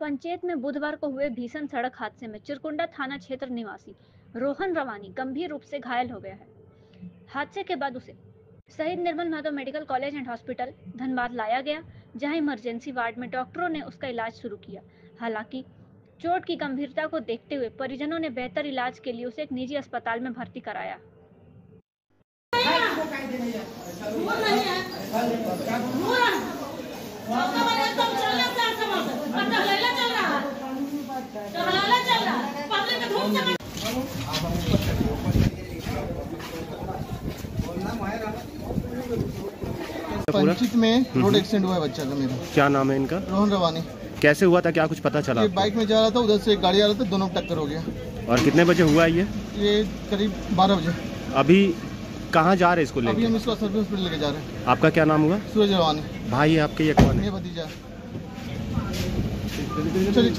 पंचेत में बुधवार को हुए भीषण सड़क हादसे में चिरकुंडा थाना क्षेत्र निवासी रोहन रवानी गंभीर रूप से घायल हो गया है। हादसे के बाद उसे Shaheed Nirmal Mahato medical college and hospital Dhanbad लाया गया, जहां इमरजेंसी वार्ड में डॉक्टरों ने उसका इलाज शुरू किया। हालांकि चोट की गंभीरता को देखते हुए परिजनों ने बेहतर इलाज के लिए उसे एक निजी अस्पताल में भर्ती कराया। पंचित में रोड एक्सीडेंट हुआ है बच्चा का मेरा। क्या नाम है इनका? रोहन रवानी। कैसे हुआ था, क्या कुछ पता चला? ये बाइक में जा रहा था, उधर से एक गाड़ी आ रहा था, दोनों टक्कर हो गया। और कितने बजे हुआ ये? ये करीब 12 बजे। अभी कहाँ जा रहे हैं इसको लेकर? अभी हम इसको सर्विस हॉस्पिटल लेके जा रहे हैं। आपका क्या नाम हुआ? सूरज रवानी। भाई आपके ये कौन है? ये भतीजा। चलिए।